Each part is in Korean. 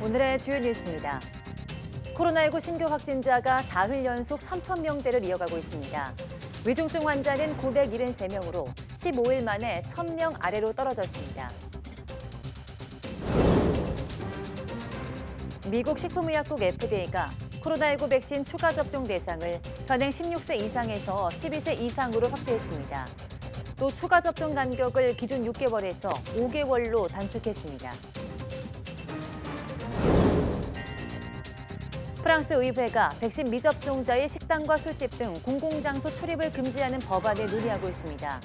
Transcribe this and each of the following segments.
오늘의 주요 뉴스입니다. 코로나19 신규 확진자가 사흘 연속 3,000명대를 이어가고 있습니다. 위중증 환자는 973명으로 15일 만에 1,000명 아래로 떨어졌습니다. 미국 식품의약국 FDA가 코로나19 백신 추가 접종 대상을 현행 16세 이상에서 12세 이상으로 확대했습니다. 또 추가 접종 간격을 기존 6개월에서 5개월로 단축했습니다. 프랑스 의회가 백신 미접종자의 식당과 술집 등 공공장소 출입을 금지하는 법안에 논의하고 있습니다.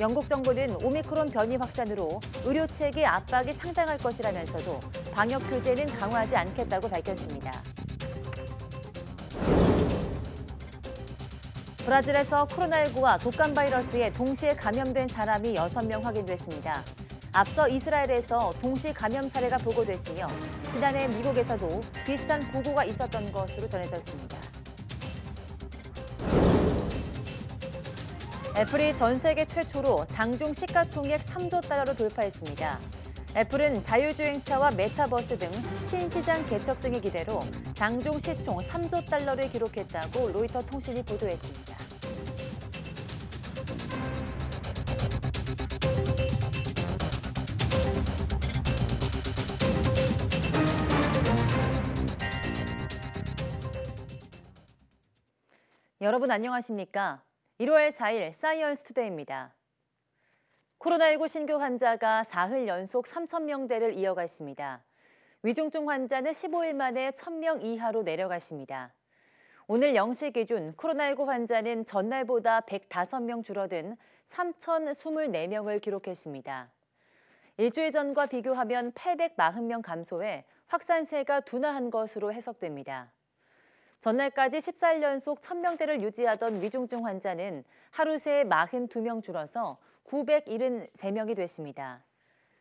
영국 정부는 오미크론 변이 확산으로 의료 체계 압박이 상당할 것이라면서도 방역 규제는 강화하지 않겠다고 밝혔습니다. 브라질에서 코로나19와 독감 바이러스에 동시에 감염된 사람이 6명 확인됐습니다. 앞서 이스라엘에서 동시 감염 사례가 보고됐으며 지난해 미국에서도 비슷한 보고가 있었던 것으로 전해졌습니다. 애플이 전 세계 최초로 장중 시가총액 3조 달러로 돌파했습니다. 애플은 자율주행차와 메타버스 등 신시장 개척 등의 기대로 장중 시총 3조 달러를 기록했다고 로이터 통신이 보도했습니다. 여러분 안녕하십니까? 1월 4일 사이언스 투데이입니다. 코로나19 신규 환자가 사흘 연속 3,000명대를 이어갔습니다. 위중증 환자는 15일 만에 1,000명 이하로 내려갔습니다. 오늘 0시 기준 코로나19 환자는 전날보다 105명 줄어든 3,024명을 기록했습니다. 일주일 전과 비교하면 840명 감소해 확산세가 둔화한 것으로 해석됩니다. 전날까지 14일 연속 1,000명대를 유지하던 위중증 환자는 하루 새에 42명 줄어서 973명이 됐습니다.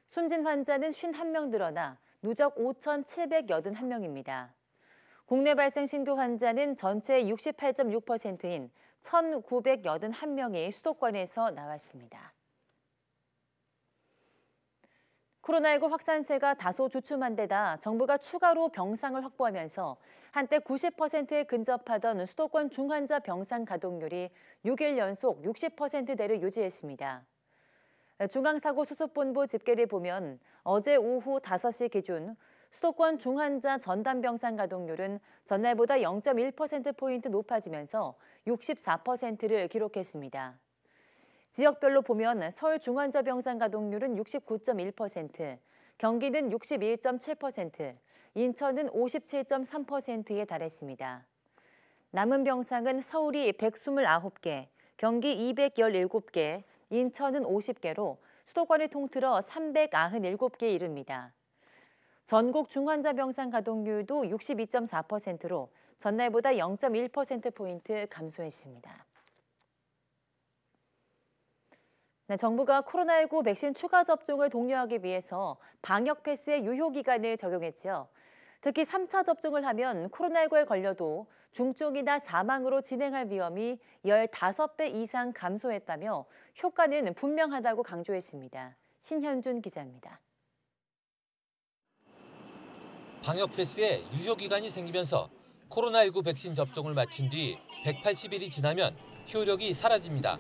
숨진 환자는 51명 늘어나 누적 5,781명입니다. 국내 발생 신규 환자는 전체의 68.6%인 1,981명이 수도권에서 나왔습니다. 코로나19 확산세가 다소 주춤한 데다 정부가 추가로 병상을 확보하면서 한때 90%에 근접하던 수도권 중환자 병상 가동률이 6일 연속 60%대를 유지했습니다. 중앙사고수습본부 집계를 보면 어제 오후 5시 기준 수도권 중환자 전담 병상 가동률은 전날보다 0.1%포인트 높아지면서 64%를 기록했습니다. 지역별로 보면 서울 중환자 병상 가동률은 69.1%, 경기는 61.7%, 인천은 57.3%에 달했습니다. 남은 병상은 서울이 129개, 경기 217개, 인천은 50개로 수도권을 통틀어 397개에 이릅니다. 전국 중환자 병상 가동률도 62.4%로 전날보다 0.1%포인트 감소했습니다. 정부가 코로나19 백신 추가 접종을 독려하기 위해서 방역 패스의 유효 기간을 적용했지요. 특히 3차 접종을 하면 코로나19에 걸려도 중증이나 사망으로 진행할 위험이 15배 이상 감소했다며 효과는 분명하다고 강조했습니다. 신현준 기자입니다. 방역 패스에 유효 기간이 생기면서 코로나19 백신 접종을 마친 뒤 180일이 지나면 효력이 사라집니다.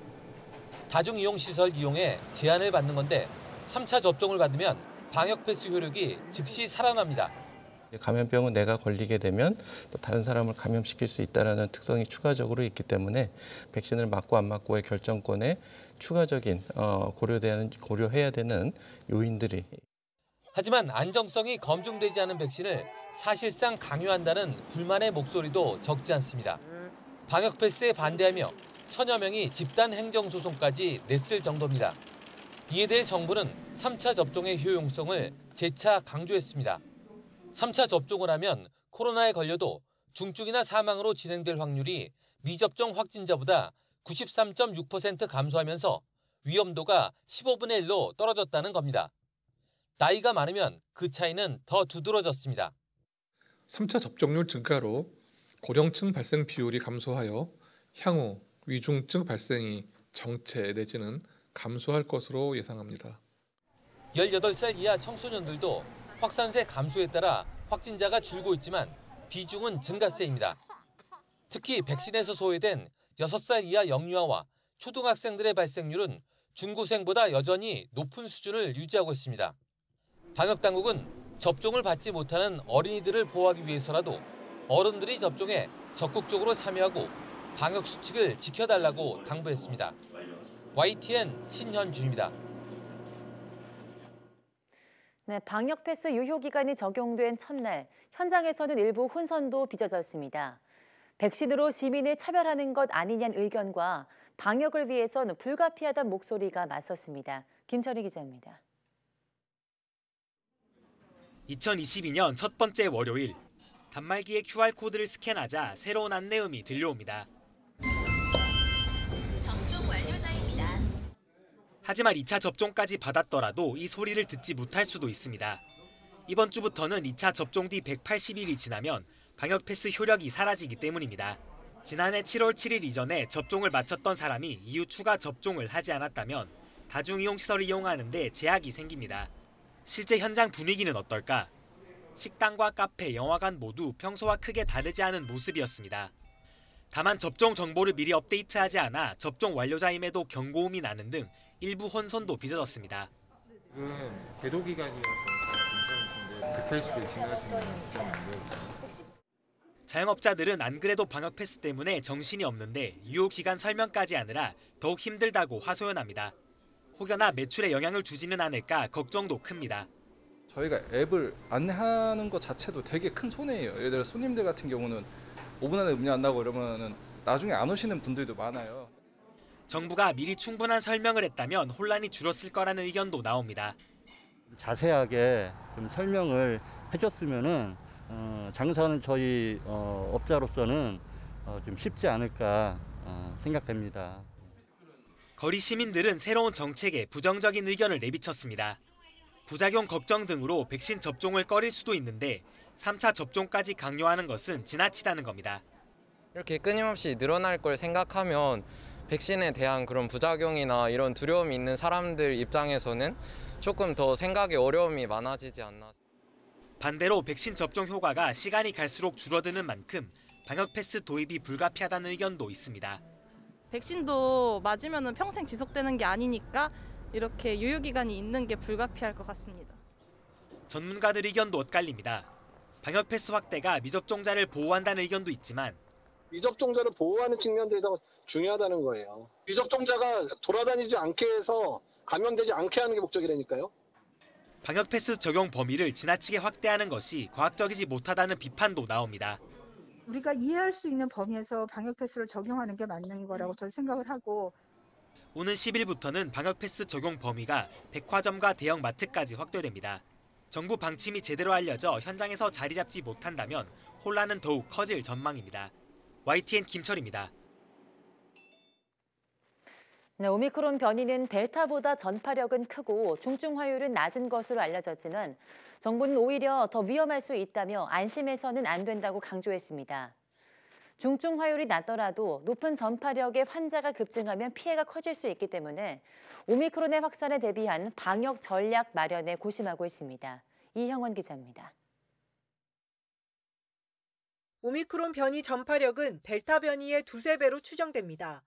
다중이용시설 이용에 제한을 받는 건데 3차 접종을 받으면 방역 패스 효력이 즉시 살아납니다. 감염병은 내가 걸리게 되면 또 다른 사람을 감염시킬 수 있다는 특성이 추가적으로 있기 때문에 백신을 맞고 안 맞고의 결정권에 추가적인 고려해야 되는 요인들이. 하지만 안정성이 검증되지 않은 백신을 사실상 강요한다는 불만의 목소리도 적지 않습니다. 방역 패스에 반대하며 천여 명이 집단 행정소송까지 냈을 정도입니다. 이에 대해 정부는 3차 접종의 효용성을 재차 강조했습니다. 3차 접종을 하면 코로나에 걸려도 중증이나 사망으로 진행될 확률이 미접종 확진자보다 93.6% 감소하면서 위험도가 15분의 1로 떨어졌다는 겁니다. 나이가 많으면 그 차이는 더 두드러졌습니다. 3차 접종률 증가로 고령층 발생 비율이 감소하여 향후 위중증 발생이 정체 내지는 감소할 것으로 예상합니다. 18살 이하 청소년들도 확산세 감소에 따라 확진자가 줄고 있지만 비중은 증가세입니다. 특히 백신에서 소외된 6살 이하 영유아와 초등학생들의 발생률은 중고생보다 여전히 높은 수준을 유지하고 있습니다. 방역당국은 접종을 받지 못하는 어린이들을 보호하기 위해서라도 어른들이 접종에 적극적으로 참여하고 방역 수칙을 지켜달라고 당부했습니다. YTN 신현주입니다. 네, 방역 패스 유효 기간이 적용된 첫날, 현장에서는 일부 혼선도 빚어졌습니다. 백신으로 시민을 차별하는 것 아니냐는 의견과 방역을 위해서는 불가피하다는 목소리가 맞섰습니다. 김철희 기자입니다. 2022년 첫 번째 월요일, 단말기에 QR코드를 스캔하자 새로운 안내음이 들려옵니다. 접종 완료자입니다. 하지만 2차 접종까지 받았더라도 이 소리를 듣지 못할 수도 있습니다. 이번 주부터는 2차 접종 뒤 180일이 지나면 방역 패스 효력이 사라지기 때문입니다. 지난해 7월 7일 이전에 접종을 마쳤던 사람이 이후 추가 접종을 하지 않았다면 다중이용시설을 이용하는 데 제약이 생깁니다. 실제 현장 분위기는 어떨까? 식당과 카페, 영화관 모두 평소와 크게 다르지 않은 모습이었습니다. 다만 접종 정보를 미리 업데이트하지 않아 접종 완료자임에도 경고음이 나는 등 일부 혼선도 빚어졌습니다. 지금 계도 기간이어서 괜찮으신데 급해지게 지나시는 입장인데. 자영업자들은 안 그래도 방역 패스 때문에 정신이 없는데 유효 기간 설명까지 하느라 더욱 힘들다고 하소연합니다. 혹여나 매출에 영향을 주지는 않을까 걱정도 큽니다. 저희가 앱을 안내하는 것 자체도 되게 큰 손해예요. 예를 들어 손님들 같은 경우는 5분 안에 음료 안 나고 이러면은 나중에 안 오시는 분들도 많아요. 정부가 미리 충분한 설명을 했다면 혼란이 줄었을 거라는 의견도 나옵니다. 자세하게 좀 설명을 해줬으면은 장사하는 저희 업자로서는 좀 쉽지 않을까 생각됩니다. 거리 시민들은 새로운 정책에 부정적인 의견을 내비쳤습니다. 부작용 걱정 등으로 백신 접종을 꺼릴 수도 있는데 3차 접종까지 강요하는 것은 지나치다는 겁니다. 이렇게 끊임없이 늘어날 걸 생각하면 백신에 대한 그런 부작용이나 이런 두려움이 있는 사람들 입장에서는 조금 더 생각에 어려움이 많아지지 않나. 반대로 백신 접종 효과가 시간이 갈수록 줄어드는 만큼 방역 패스 도입이 불가피하다는 의견도 있습니다. 백신도 맞으면 평생 지속되는 게 아니니까 이렇게 유효기간이 있는 게 불가피할 것 같습니다. 전문가들 의견도 엇갈립니다. 방역 패스 확대가 미접종자를 보호한다는 의견도 있지만 미접종자를 보호하는 측면들이 더 중요하다는 거예요. 미접종자가 돌아다니지 않게 해서 감염되지 않게 하는 게 목적이라니까요. 방역 패스 적용 범위를 지나치게 확대하는 것이 과학적이지 못하다는 비판도 나옵니다. 우리가 이해할 수 있는 범위에서 방역 패스를 적용하는 게 맞는 거라고 저는 생각을 하고 오는 10일부터는 방역 패스 적용 범위가 백화점과 대형 마트까지 확대됩니다. 정부 방침이 제대로 알려져 현장에서 자리 잡지 못한다면 혼란은 더욱 커질 전망입니다. YTN 김철입니다. 네, 오미크론 변이는 델타보다 전파력은 크고 중증 화율은 낮은 것으로 알려졌지만 정부는 오히려 더 위험할 수 있다며 안심해서는 안 된다고 강조했습니다. 중증 화율이 낮더라도 높은 전파력의 환자가 급증하면 피해가 커질 수 있기 때문에 오미크론의 확산에 대비한 방역 전략 마련에 고심하고 있습니다. 이형원 기자입니다. 오미크론 변이 전파력은 델타 변이의 2~3배로 추정됩니다.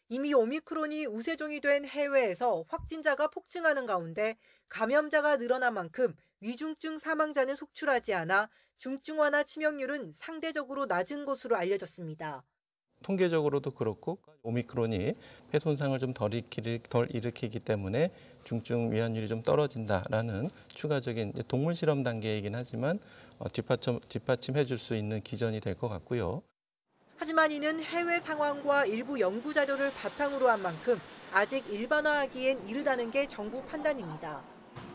이미 오미크론이 우세종이 된 해외에서 확진자가 폭증하는 가운데 감염자가 늘어난 만큼 위중증 사망자는 속출하지 않아 중증화나 치명률은 상대적으로 낮은 것으로 알려졌습니다. 통계적으로도 그렇고 오미크론이 폐 손상을 좀 덜 일으키기 때문에 중증 위험률이 좀 떨어진다라는 추가적인 동물 실험 단계이긴 하지만 뒷받침해 줄 수 있는 기전이 될 것 같고요. 하지만 이는 해외 상황과 일부 연구 자료를 바탕으로 한 만큼 아직 일반화하기엔 이르다는 게 정부 판단입니다.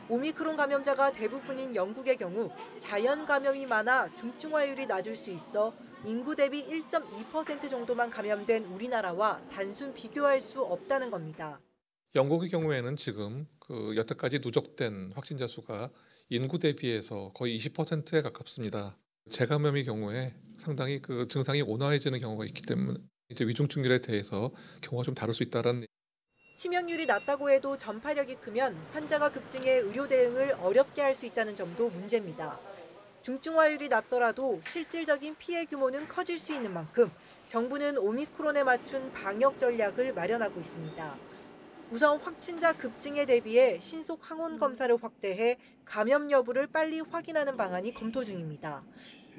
오미크론 감염자가 대부분인 영국의 경우 자연 감염이 많아 중증화율이 낮을 수 있어 인구 대비 1.2% 정도만 감염된 우리나라와 단순 비교할 수 없다는 겁니다. 영국의 경우에는 지금 여태까지 누적된 확진자 수가 인구 대비해서 거의 20%에 가깝습니다. 재감염의 경우에 상당히 증상이 온화해지는 경우가 있기 때문에 이제 위중증률에 대해서 경우가 좀 다를 수 있다는. 치명률이 낮다고 해도 전파력이 크면 환자가 급증해 의료 대응을 어렵게 할 수 있다는 점도 문제입니다. 중증화율이 낮더라도 실질적인 피해 규모는 커질 수 있는 만큼 정부는 오미크론에 맞춘 방역 전략을 마련하고 있습니다. 우선 확진자 급증에 대비해 신속 항원 검사를 확대해 감염 여부를 빨리 확인하는 방안이 검토 중입니다.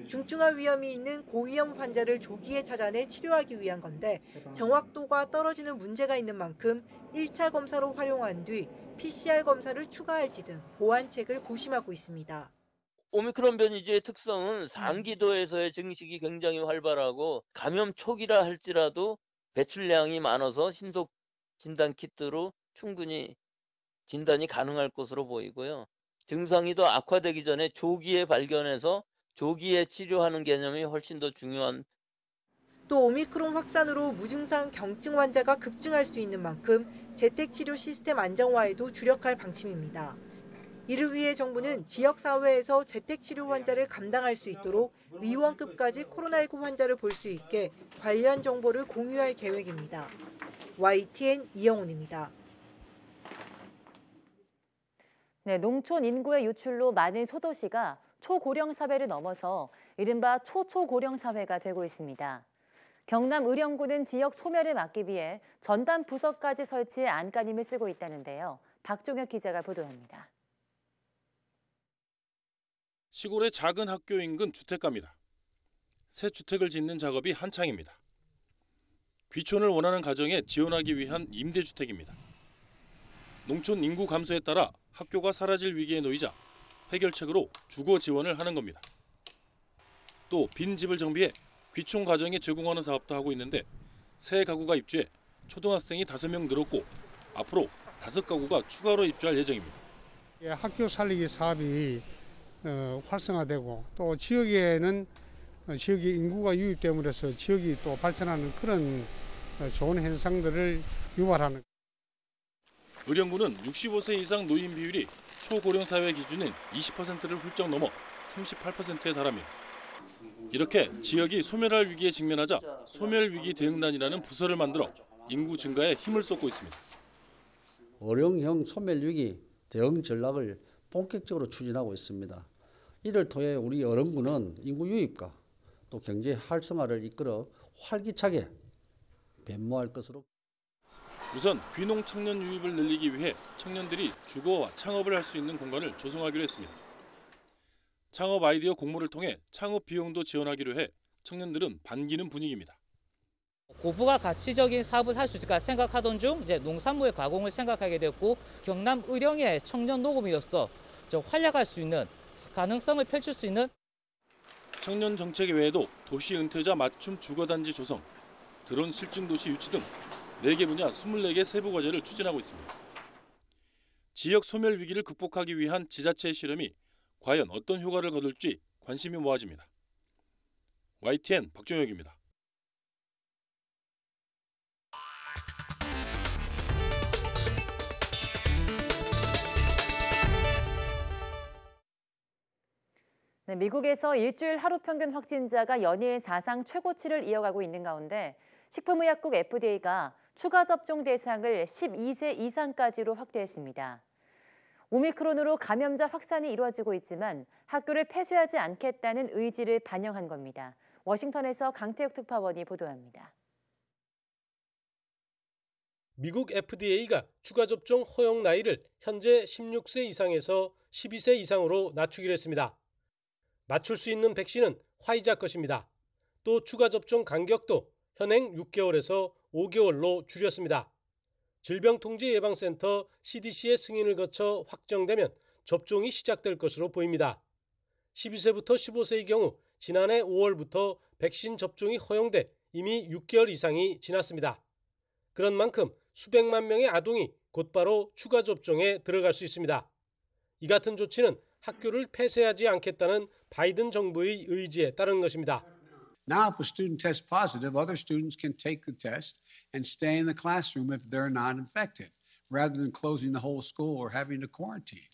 중증화 위험이 있는 고위험 환자를 조기에 찾아내 치료하기 위한 건데 정확도가 떨어지는 문제가 있는 만큼 1차 검사로 활용한 뒤 PCR 검사를 추가할지 등 보완책을 고심하고 있습니다. 오미크론 변이주의 특성은 상기도에서의 증식이 굉장히 활발하고 감염 초기라 할지라도 배출량이 많아서 신속 진단 키트로 충분히 진단이 가능할 것으로 보이고요. 증상이 더 악화되기 전에 조기에 발견해서 조기에 치료하는 개념이 훨씬 더 중요한. 또 오미크론 확산으로 무증상 경증 환자가 급증할 수 있는 만큼 재택치료 시스템 안정화에도 주력할 방침입니다. 이를 위해 정부는 지역사회에서 재택치료 환자를 감당할 수 있도록 의원급까지 코로나19 환자를 볼 수 있게 관련 정보를 공유할 계획입니다. YTN 이영훈입니다. 네, 농촌 인구의 유출로 많은 소도시가 초고령 사회를 넘어서 이른바 초초고령 사회가 되고 있습니다. 경남 의령군은 지역 소멸을 막기 위해 전담 부서까지 설치해 안간힘을 쓰고 있다는데요. 박종혁 기자가 보도합니다. 시골의 작은 학교 인근 주택가입니다. 새 주택을 짓는 작업이 한창입니다. 귀촌을 원하는 가정에 지원하기 위한 임대주택입니다. 농촌 인구 감소에 따라 학교가 사라질 위기에 놓이자 해결책으로 주거 지원을 하는 겁니다. 또 빈 집을 정비해 귀촌 가정에 제공하는 사업도 하고 있는데 새 가구가 입주해 초등학생이 5명 늘었고 앞으로 5가구가 추가로 입주할 예정입니다. 학교 살리기 사업이 활성화되고 또 지역에는 지역의 인구가 유입됨으로 해서 지역이 또 발전하는 그런 좋은 현상들을 유발하는. 의령군은 65세 이상 노인 비율이 초고령 사회 기준인 20%를 훌쩍 넘어 38%에 달합니다. 이렇게 지역이 소멸할 위기에 직면하자 소멸위기 대응단이라는 부서를 만들어 인구 증가에 힘을 쏟고 있습니다. 어령형 소멸위기 대응 전략을 본격적으로 추진하고 있습니다. 이를 통해 우리 의령군은 인구 유입과 또 경제 활성화를 이끌어 활기차게 변모할 것으로. 우선 귀농 청년 유입을 늘리기 위해 청년들이 주거와 창업을 할 수 있는 공간을 조성하기로 했습니다. 창업 아이디어 공모를 통해 창업 비용도 지원하기로 해 청년들은 반기는 분위기입니다. 고부가 가치적인 사업을 할 수 있을까 생각하던 중 이제 농산물의 가공을 생각하게 됐고 경남 의령의 청년 노금이로서 활약할 수 있는 가능성을 펼칠 수 있는. 청년 정책 외에도 도시 은퇴자 맞춤 주거단지 조성, 드론 실증도시 유치 등 4개 분야 24개 세부 과제를 추진하고 있습니다. 지역 소멸 위기를 극복하기 위한 지자체의 실험이 과연 어떤 효과를 거둘지 관심이 모아집니다. YTN 박종혁입니다. 네, 미국에서 일주일 하루 평균 확진자가 연이은 사상 최고치를 이어가고 있는 가운데 식품의약국 FDA가 추가 접종 대상을 12세 이상까지로 확대했습니다. 오미크론으로 감염자 확산이 이루어지고 있지만 학교를 폐쇄하지 않겠다는 의지를 반영한 겁니다. 워싱턴에서 강태욱 특파원이 보도합니다. 미국 FDA가 추가 접종 허용 나이를 현재 16세 이상에서 12세 이상으로 낮추기로 했습니다. 맞출 수 있는 백신은 화이자 것입니다. 또 추가 접종 간격도 현행 6개월에서 5개월로 줄였습니다. 질병통제예방센터 CDC의 승인을 거쳐 확정되면 접종이 시작될 것으로 보입니다. 12세부터 15세의 경우 지난해 5월부터 백신 접종이 허용돼 이미 6개월 이상이 지났습니다. 그런 만큼 수백만 명의 아동이 곧바로 추가 접종에 들어갈 수 있습니다. 이 같은 조치는 학교를 폐쇄하지 않겠다는 바이든 정부의 의지에 따른 것입니다. Now, if a student tests positive, other students can take the test and stay in the classroom if they're not infected, rather than closing the whole school or having to quarantine.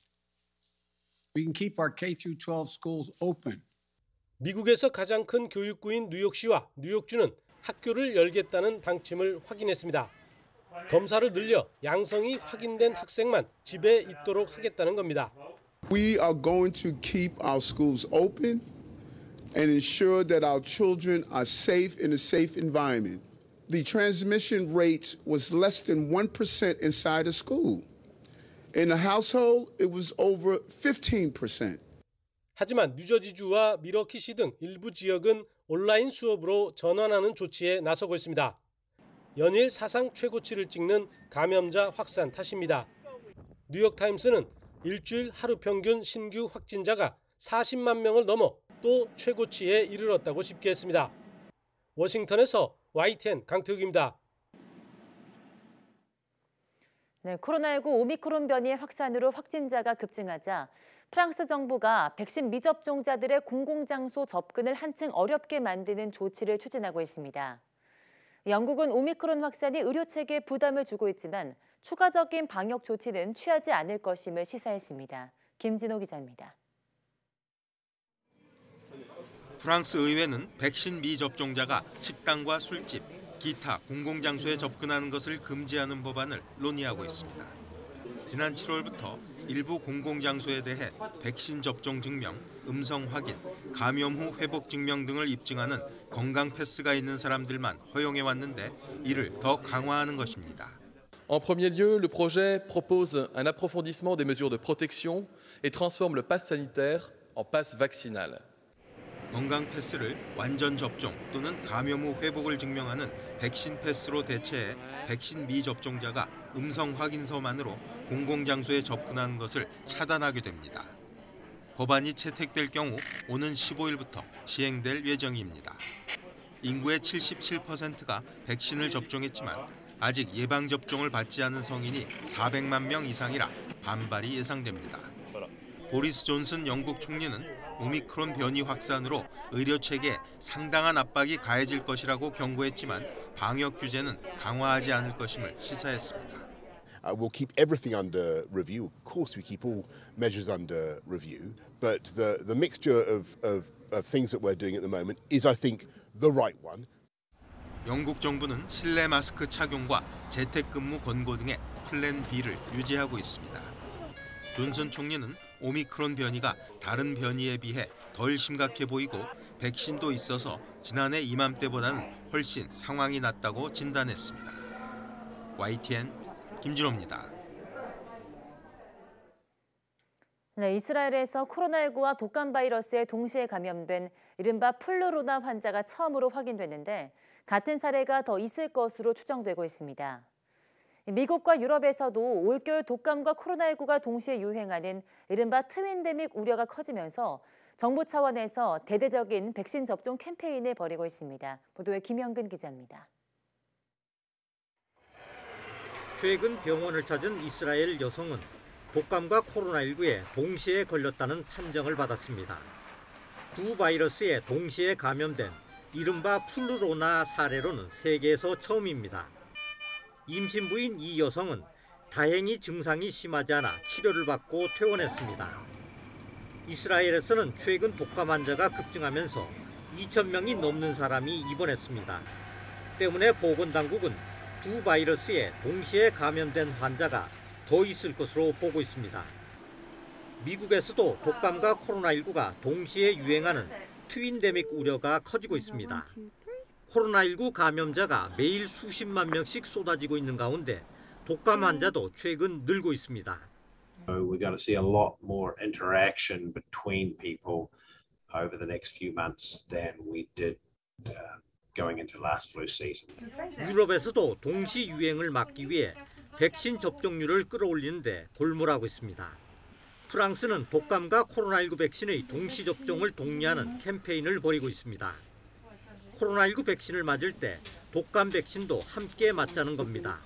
We can keep our K-12 schools open. 미국에서 가장 큰 교육구인 뉴욕시와 뉴욕주는 학교를 열겠다는 방침을 확인했습니다. 검사를 늘려 양성이 확인된 학생만 집에 있도록 하겠다는 겁니다. We are going to keep our schools open and ensure that our children are safe in a safe environment. The transmission rate was less than 1% inside a school. In a household, it was over 15%. 하지만 뉴저지주와 미러키시 등 일부 지역은 온라인 수업으로 전환하는 조치에 나서고 있습니다. 연일 사상 최고치를 찍는 감염자 확산 탓입니다. 뉴욕타임스는 일주일 하루 평균 신규 확진자가 40만 명을 넘어 또 최고치에 이르렀다고 집계했습니다. 워싱턴에서 YTN 강태욱입니다. 네, 코로나19 오미크론 변이의 확산으로 확진자가 급증하자 프랑스 정부가 백신 미접종자들의 공공장소 접근을 한층 어렵게 만드는 조치를 추진하고 있습니다. 영국은 오미크론 확산이 의료체계에 부담을 주고 있지만 추가적인 방역 조치는 취하지 않을 것임을 시사했습니다. 김진호 기자입니다. 프랑스 의회는 백신 미접종자가 식당과 술집, 기타 공공장소에 접근하는 것을 금지하는 법안을 논의하고 있습니다. 지난 7월부터 일부 공공장소에 대해 백신 접종 증명, 음성 확인, 감염 후 회복 증명 등을 입증하는 건강 패스가 있는 사람들만 허용해 왔는데 이를 더 강화하는 것입니다. En premier lieu, le projet propose un approfondissement des mesures de protection et transforme le pass sanitaire en pass vaccinal. 건강 패스를 완전 접종 또는 감염 후 회복을 증명하는 백신 패스로 대체해 백신 미접종자가 음성 확인서만으로 공공장소에 접근하는 것을 차단하게 됩니다. 법안이 채택될 경우 오는 15일부터 시행될 예정입니다. 인구의 77%가 백신을 접종했지만 아직 예방접종을 받지 않은 성인이 400만 명 이상이라 반발이 예상됩니다. 보리스 존슨 영국 총리는 오미크론 변이 확산으로 의료 체계에 상당한 압박이 가해질 것이라고 경고했지만 방역 규제는 강화하지 않을 것임을 시사했습니다. We'll keep everything under review. Of course, we keep all measures under review, but the mixture of things that we're doing at the moment is, I think, the right one. 영국 정부는 실내 마스크 착용과 재택근무 권고 등의 플랜 B를 유지하고 있습니다. 존슨 총리는 오미크론 변이가 다른 변이에 비해 덜 심각해 보이고 백신도 있어서 지난해 이맘때보다는 훨씬 상황이 낫다고 진단했습니다. YTN 김진호입니다. 네, 이스라엘에서 코로나19와 독감 바이러스에 동시에 감염된 이른바 플루로나 환자가 처음으로 확인됐는데 같은 사례가 더 있을 것으로 추정되고 있습니다. 미국과 유럽에서도 올겨울 독감과 코로나19가 동시에 유행하는 이른바 트윈데믹 우려가 커지면서 정부 차원에서 대대적인 백신 접종 캠페인을 벌이고 있습니다. 보도에 김영근 기자입니다. 최근 병원을 찾은 이스라엘 여성은 독감과 코로나19에 동시에 걸렸다는 판정을 받았습니다. 두 바이러스에 동시에 감염된 이른바 플루로나 사례로는 세계에서 처음입니다. 임신부인 이 여성은 다행히 증상이 심하지 않아 치료를 받고 퇴원했습니다. 이스라엘에서는 최근 독감 환자가 급증하면서 2,000명이 넘는 사람이 입원했습니다. 때문에 보건당국은 두 바이러스에 동시에 감염된 환자가 더 있을 것으로 보고 있습니다. 미국에서도 독감과 코로나19가 동시에 유행하는 트윈데믹 우려가 커지고 있습니다. 코로나19 감염자가 매일 수십만 명씩 쏟아지고 있는 가운데 독감 환자도 최근 늘고 있습니다. We're going to see a lot more interaction between people over the next few months than we did going into last flu season. 유럽에서도 동시 유행을 막기 위해 백신 접종률을 끌어올리는데 골몰하고 있습니다. 프랑스는 독감과 코로나19 백신의 동시 접종을 독려하는 캠페인을 벌이고 있습니다. 코로나19 백신을 맞을 때 독감 백신도 함께 맞자는 겁니다.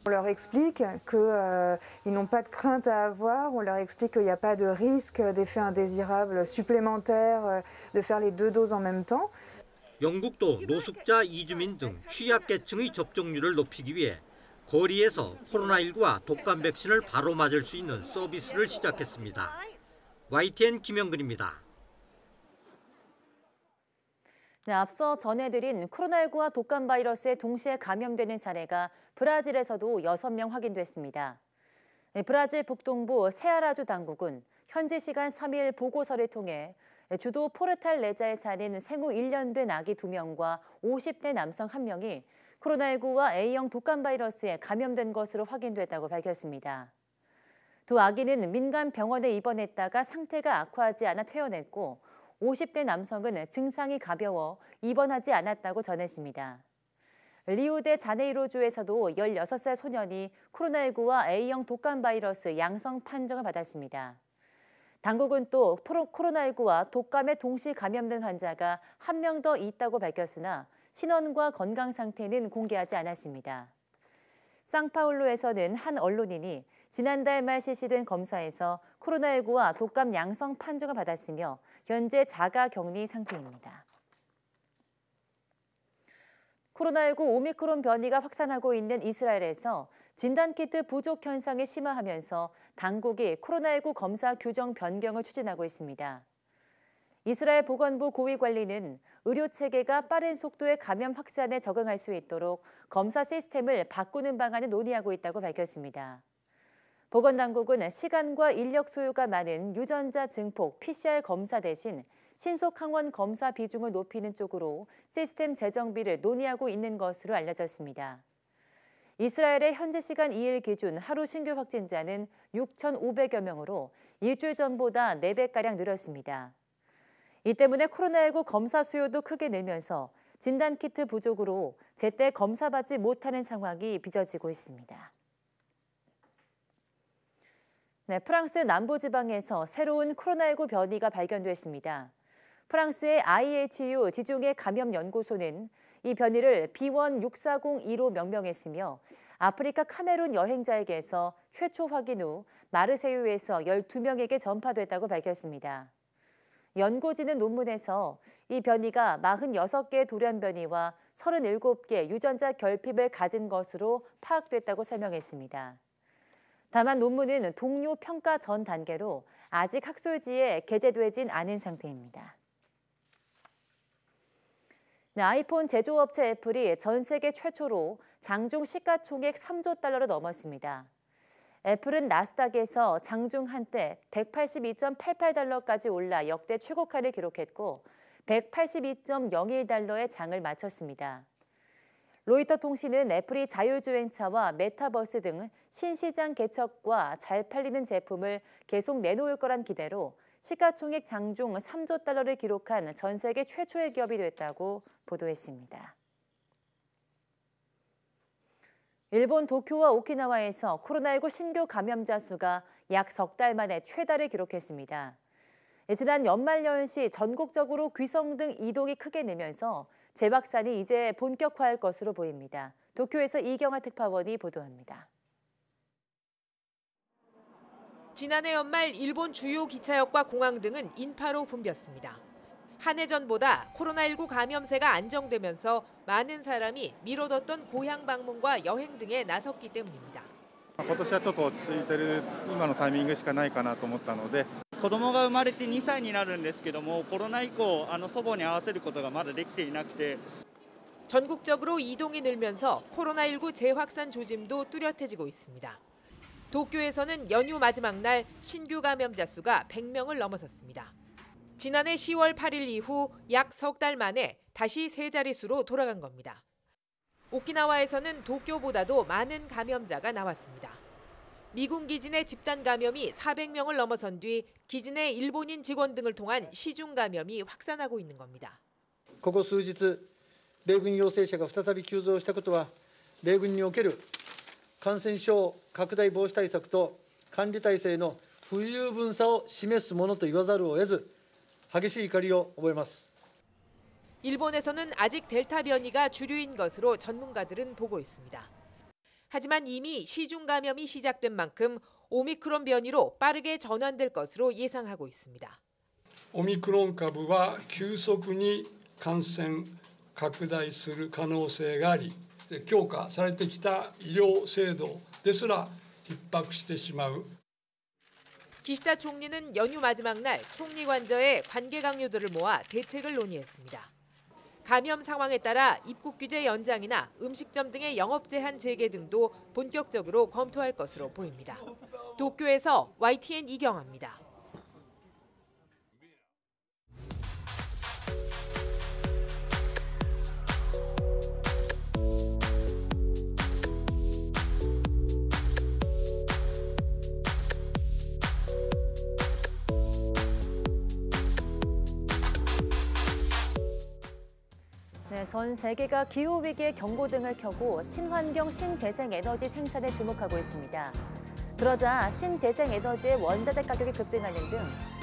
On leur explique qu'ils n'ont pas de crainte à avoir, on leur explique qu'il n'y a pas de risque d'effets indésirables supplémentaires de faire les deux doses en même temps. 영국도 노숙자, 이주민 등 취약계층의 접종률을 높이기 위해 거리에서 코로나19와 독감 백신을 바로 맞을 수 있는 서비스를 시작했습니다. YTN 김영근입니다. 네, 앞서 전해드린 코로나19와 독감 바이러스에 동시에 감염되는 사례가 브라질에서도 6명 확인됐습니다. 브라질 북동부 세아라주 당국은 현지 시간 3일 보고서를 통해 주도 포르탈레자에 사는 생후 1년 된 아기 2명과 50대 남성 1명이 코로나19와 A형 독감 바이러스에 감염된 것으로 확인됐다고 밝혔습니다. 두 아기는 민간 병원에 입원했다가 상태가 악화하지 않아 퇴원했고 50대 남성은 증상이 가벼워 입원하지 않았다고 전했습니다. 리우데자네이루주에서도 16살 소년이 코로나19와 A형 독감 바이러스 양성 판정을 받았습니다. 당국은 또 코로나19와 독감에 동시 감염된 환자가 1명 더 있다고 밝혔으나 신원과 건강 상태는 공개하지 않았습니다. 상파울루에서는 한 언론인이 지난달 말 실시된 검사에서 코로나19와 독감 양성 판정을 받았으며 현재 자가 격리 상태입니다. 코로나19 오미크론 변이가 확산하고 있는 이스라엘에서 진단키트 부족 현상이 심화하면서 당국이 코로나19 검사 규정 변경을 추진하고 있습니다. 이스라엘 보건부 고위관리는 의료 체계가 빠른 속도의 감염 확산에 적응할 수 있도록 검사 시스템을 바꾸는 방안을 논의하고 있다고 밝혔습니다. 보건당국은 시간과 인력 소요가 많은 유전자 증폭 PCR 검사 대신 신속 항원 검사 비중을 높이는 쪽으로 시스템 재정비를 논의하고 있는 것으로 알려졌습니다. 이스라엘의 현지 시간 2일 기준 하루 신규 확진자는 6,500여 명으로 일주일 전보다 4배가량 늘었습니다. 이 때문에 코로나19 검사 수요도 크게 늘면서 진단키트 부족으로 제때 검사받지 못하는 상황이 빚어지고 있습니다. 네, 프랑스 남부지방에서 새로운 코로나19 변이가 발견됐습니다. 프랑스의 IHU 지중해 감염연구소는 이 변이를 B16402로 명명했으며 아프리카 카메룬 여행자에게서 최초 확인 후 마르세유에서 12명에게 전파됐다고 밝혔습니다. 연구진은 논문에서 이 변이가 46개 돌연 변이와 37개 유전자 결핍을 가진 것으로 파악됐다고 설명했습니다. 다만 논문은 동료 평가 전 단계로 아직 학술지에 게재되진 않은 상태입니다. 아이폰 제조업체 애플이 전 세계 최초로 장중 시가총액 3조 달러를 넘었습니다. 애플은 나스닥에서 장중 한때 182.88달러까지 올라 역대 최고가를 기록했고 182.01달러의 장을 마쳤습니다. 로이터 통신은 애플이 자율주행차와 메타버스 등 신시장 개척과 잘 팔리는 제품을 계속 내놓을 거란 기대로 시가총액 장중 3조 달러를 기록한 전 세계 최초의 기업이 됐다고 보도했습니다. 일본 도쿄와 오키나와에서 코로나19 신규 감염자 수가 약 석 달 만에 최다를 기록했습니다. 지난 연말 연시 전국적으로 귀성 등 이동이 크게 늘면서 재확산이 이제 본격화할 것으로 보입니다. 도쿄에서 이경아 특파원이 보도합니다. 지난해 연말 일본 주요 기차역과 공항 등은 인파로 붐볐습니다. 한 해 전보다 코로나19 감염세가 안정되면서 많은 사람이 미뤄뒀던 고향 방문과 여행 등에 나섰기 때문입니다. 今年はちょっと落ち着いてる今のタイミングしかないかなと思ったので子供が生まれて2歳になるんですけどもコロナ以降祖母に会わせることがまだできていなくて 전국적으로 이동이 늘면서 코로나19 재확산 조짐도 뚜렷해지고 있습니다. 도쿄에서는 연휴 마지막 날 신규 감염자 수가 100명을 넘어섰습니다. 지난해 10월 8일 이후 약 석 달 만에 다시 세 자릿수로 돌아간 겁니다. 오키나와에서는 도쿄보다도 많은 감염자가 나왔습니다. 미군 기진의 집단 감염이 400명을 넘어선 뒤 기진의 일본인 직원 등을 통한 시중 감염이 확산하고 있는 겁니다. ここ数日、米軍陽性者が再び急増したことは、米軍における感染症拡大防止対策と管理体制の不十分さを示すものと言わざるを得ず、激しい怒りを覚えます。 일본에서는 아직 델타 변이가 주류인 것으로 전문가들은 보고 있습니다. 하지만 이미 시중 감염이 시작된 만큼 오미크론 변이로 빠르게 전환될 것으로 예상하고 있습니다. オミクロン株は急速に感染拡大する可能性があり、強化されてきた医療制度ですら逼迫してしまう。 기시다 총리는 연휴 마지막 날 총리 관저에 관계 강요들을 모아 대책을 논의했습니다. 감염 상황에 따라 입국 규제 연장이나 음식점 등의 영업 제한 재개 등도 본격적으로 검토할 것으로 보입니다. 도쿄에서 YTN 이경아입니다. 네, 전 세계가 기후위기의 경고등을 켜고 친환경 신재생에너지 생산에 주목하고 있습니다. 그러자 신재생에너지의 원자재 가격이 급등하는 등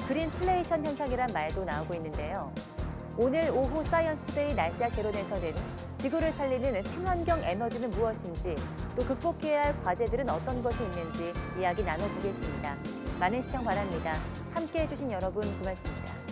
그린플레이션 현상이란 말도 나오고 있는데요. 오늘 오후 사이언스투데이 날씨학 개론에서는 지구를 살리는 친환경 에너지는 무엇인지, 또 극복해야 할 과제들은 어떤 것이 있는지 이야기 나눠보겠습니다. 많은 시청 바랍니다. 함께해 주신 여러분 고맙습니다.